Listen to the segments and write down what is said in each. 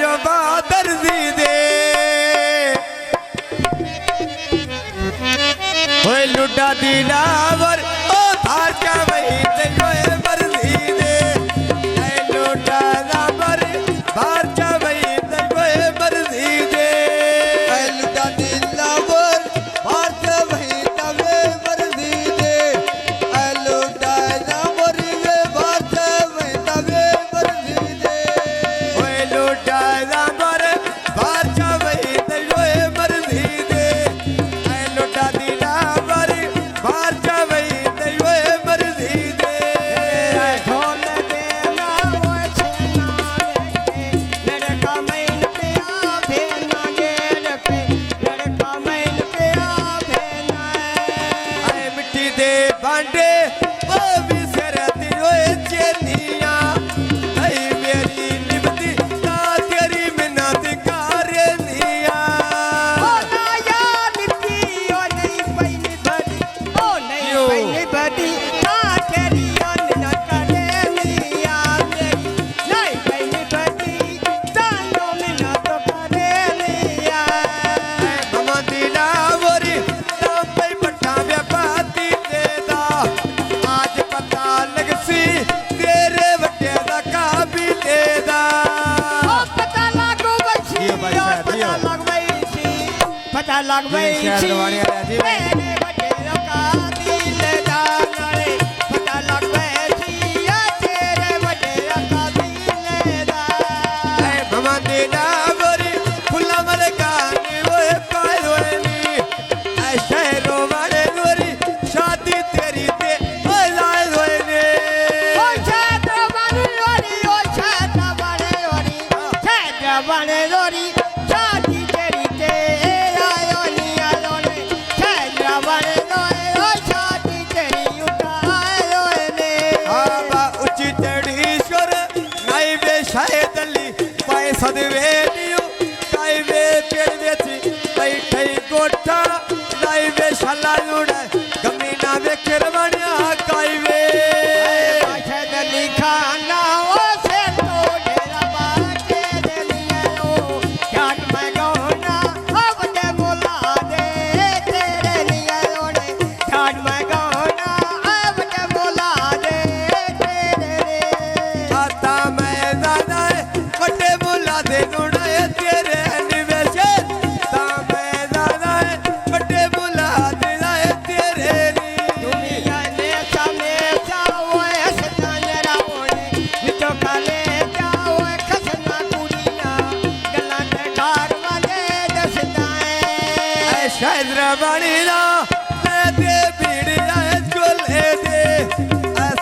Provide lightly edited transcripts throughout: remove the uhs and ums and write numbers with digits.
यो बादर दी दे ओए लुटा दिलावर ओ थार का वही ते योए मर्जी दे ऐ लुटा दिलावर थार का वही ते योए मर्जी दे ऐ लुटा दिलावर थार का वही ते मर्जी दे ऐ लुटा दिलावर ये थार का वही ते मर्जी दे ओए लुटा दिलावर थार का वही ते योए मर्जी दे ऐ लुटा दिलावर थार का वही ते योए मर्जी दे ढोल देना वो छेना लेके लड़का मैन पे आवे ना गेल पे लड़का मैन पे आवे ना आए मिट्टी दे भांडे ओ भी सरती ओए चेनिया आई मेरी निभती ना तेरी मिन्नत करनिया ओ ना याद की ओ नहीं पैनी बड़ी ओ नहीं यो। पैनी बड़ी ना तेरी अन न करे मिया मेरी नहीं पैनी बड़ी जानो मिना तो करे मिया ममा दिला बोरी नाम पे पट्टा व्यापाती देदा आज पता लगसी तेरे वटे दा काबी देदा ओ पता लागो बची दियो भाई साहब, दियो। पता लग गई ये शहर दवाने वाले अजीब है। मेरे बड़े का दिल दानड़े पता लग गई या तेरे बड़े का दिल दान ऐ ममा दिला बोरी फुल्ला मरे कानी ओए पायोनी ऐ शहरों वाले गोरी शादी तेरी ते ओए लाए होने ओ छात्र बने लोरी ओ छात्र बने लोरी छात्र बने लोरी शादी तेरी ते आयो नी आयो ने छात्र बने लोरी ओ शादी तेरी उठायो ने आबा उच्ची चढ़ी स्वर नाई वे शायद अली पाए सदवे नियो काई वे पेड़ वेची बैठे गोठा नाई वे शाला लूड़ा गमीना वे किरवणिया काई वे दली खाना ओ से तो डेरा बाके दलिया ओ जाट में गौना अब ते बोला दे तेरे लिए ओने जाट में गौना अब ते बोला दे तेरे आता मैं दादा बटे बुला दे लूड़ा तेरे निवेश ता मैं दादा बटे बुला दे तेरे दुनिया ने सामने जाओ ऐसे नजरा ओने नितो काले जाओ खसना कुड़िया गला ते डार वाले दसदा है शायद रवानी ना मैं दे भीड़ आए चोले दे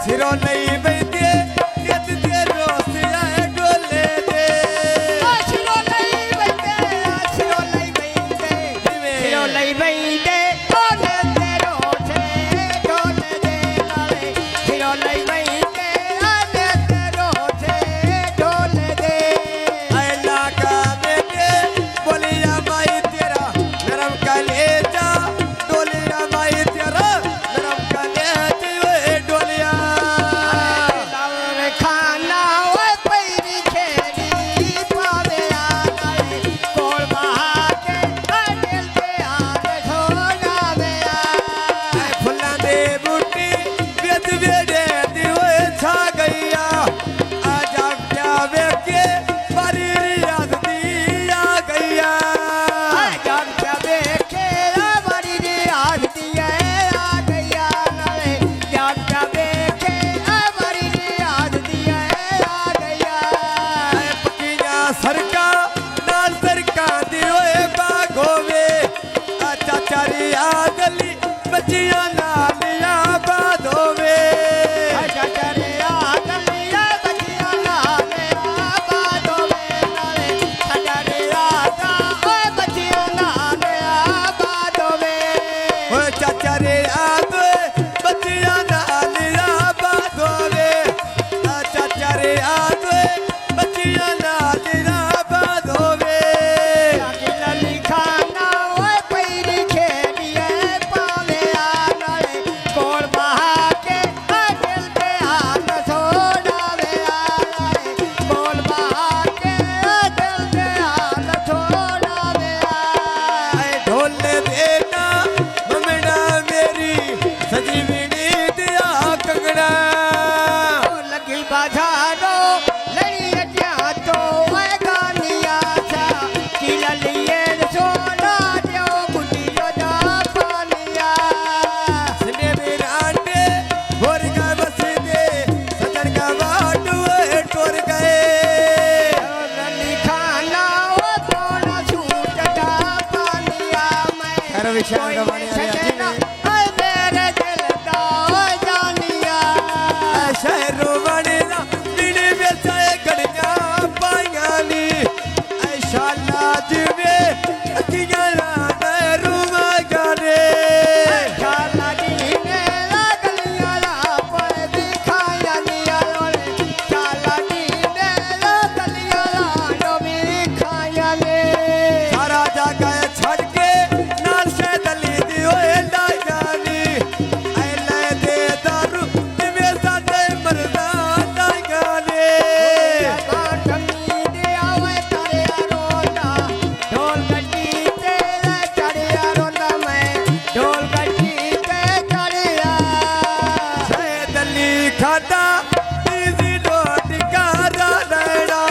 सिरों नहीं बैठे कित दे रोस आए डोले दे आशिरो लई बैठे सिरो लई बैठे ओले तेरो छे डोले दे नाले सिरो लई बैठे ओले तेरो छे डोले दे आए नाका बेटे बोलिया माई तेरा नरम कलेजा डोलिया माई तेरा नरम कलेजा वे डोलिया लावे खाना ओए पैरी खेड़ी पावे आनाले कोल बहाके दिल पे आने छोड़ा वे आ फुल्लां दे बूटी बेच बेड़े दी होए छा गईया आजा क्या वेखे बारी याद दी आ गईया जब जबे खेला बड़ी रे आग दिया आ गया नाले जब जबे खेला बड़ी रे आग दिया आ गया पकिया सरका नाल सरका दी होए बागोवे आचा चारी आगली बचिया नालिया बाधोवे आजा करे आ गलिया बचिया नाले आबादो में नाले आजा रे आजा ओ बचिया नाले आबादो में ओए चाचा रे आदो बचिया नालिया बाधोवे चाचा रे आदो बचिया नालिया बाधोवे लली खाना ओए पैरी खेड़िए पावे आ नाले कोल बहा के दिल पे आन छोड़ावे आ नाले कोल बहा के दिल ਵੀ ਸ਼ਾਨ ਗਵਾਣੇ ਵਾਲੇ ਸਜਣਾ ਓਏ ਮੇਰੇ ਦਿਲ ਦਾ ਓਏ ਜਾਨੀਆ ਸ਼ਹਿਰੋਂ ਬਣੇ ਨਾ ਬਿਨੇ ਵੇਚਾਏ ਗੜੀਆਂ ਪਾਈਆਂ ਨੀ ਐ ਸ਼ਾਲਾ ਜਿਵੇਂ ਅੱਖੀਆਂ ਨਾਲ ਰੂਮਾ ਗਾਰੇ ਸ਼ਾਲਾ ਜੀ ਨੇ ਗਲੀਆਂ ਲਾ ਪਏ ਦਿਖਾਇਆ ਨੀ ਓਏ ਸ਼ਾਲਾ ਜੀ ਨੇ ਗਲੀਆਂ ਲਾ ਡੋਬੀ ਖਾਇਆ ਨੇ ਸਾਰਾ ਜਾਗਾ ਛੱਡ ਕੇ ਨਾਲ ਸ਼ੈਦਲੀ ਦੀ ਓਏ ਲਾਗਾਨੀ ਐ ਲੈ ਦੇ ਦਾਰੂ ਜਿਵੇਂ ਸਾਡੇ ਮਰਦਾ ਲਾਗਾਨੀ ਟੰਗੀ ਦੇ ਆਵੇ ਤਰਿਆ ਰੋਂਦਾ ਢੋਲ ਗੱਡੀ ਤੇ ਚੜਿਆ ਰੋਂਦਾ ਮੈਂ ਢੋਲ ਗੱਡੀ ਤੇ ਚੜਿਆ ਸ਼ੈਦਲੀ ਖਾਦਾ ਈਜ਼ੀ ਰੋਟੀ ਕਾਰਾ ਲੈਣਾ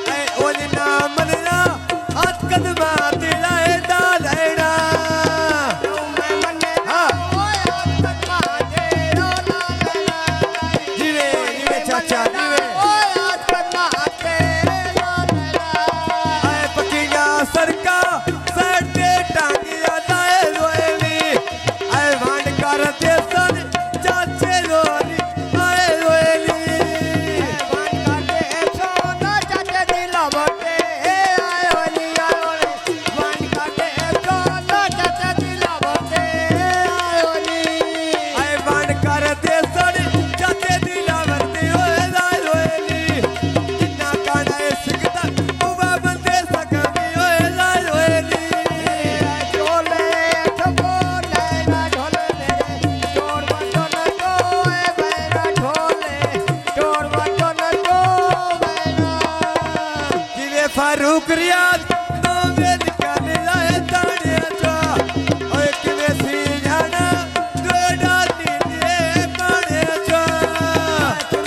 ਐ ਉਹਦੇ ਨਾਮ ਮੰਨਣਾ ਹੱਥ ਕਦਮਾਂ ਤੇ ਲੈਦਾ ਲੈਣਾ ਮੈਂ ਮੰਨੇ ਨਾ ਓਏ ਹੱਥ ਮਾਜੇ ਰੋਣਾ ਲੈਣਾ ਜਿਵੇਂ ਚਾਚਾ ਜਿਵੇਂ ਓਏ ਹੱਥ ਮਾਜੇ ਰੋਣਾ ਐ ਪੱਕੀਆਂ ਸਰਕਾ ਸਾਡੇ ਟਾਂਗੀਆਂ ਲਾਏ ਰੋਏਲੀ ਐ ਵੰਡ ਕਰਦੇ ਸਨ ਚਾਚੇ ਰੋਲੀ ਆਏ ਰੋਏਲੀ ਵਨ ਕਰਦੇ ਸੋਨਾ ਚਾਚੇ ਦੀ ਲਵਟੇ ਆਇਓ ਨੀ ਆਇਓ ਨੀ ਵਨ ਕਰਦੇ ਸੋਨਾ ਚਾਚੇ ਦੀ ਲਵਟੇ ਆਇਓ ਨੀ ਐ ਵੰਡ ਕਰਦੇ ਸਨ ਚਾਚੇ ਦੀ ਲਾਵਰਦੀ ਓਏ ਲਾਏ ਰੋਏਲੀ ਜਿੰਨਾ ਕਾਣਾ ਸਿੱਖਦਾ ਉਹ ਬੰਦੇ ਸਕਵੀ ਓਏ ਲਾਏ ਰੋਏਲੀ ਢੋਲੇ ਠਬੋਲੇ ਨਾ ਢੋਲੇ ਮੇਰੇ ਢੋਲ ਵੱਟੋ ਨਾ ਢੋਏ ਬੈਨਾ ਢੋਲੇ ਢੋਲ ਵੱਟੋ ਨਾ ਢੋਏ ਬੈਨਾ ਜਿਵੇਂ ਫਾਰੂਕ ਰਿਆਜ਼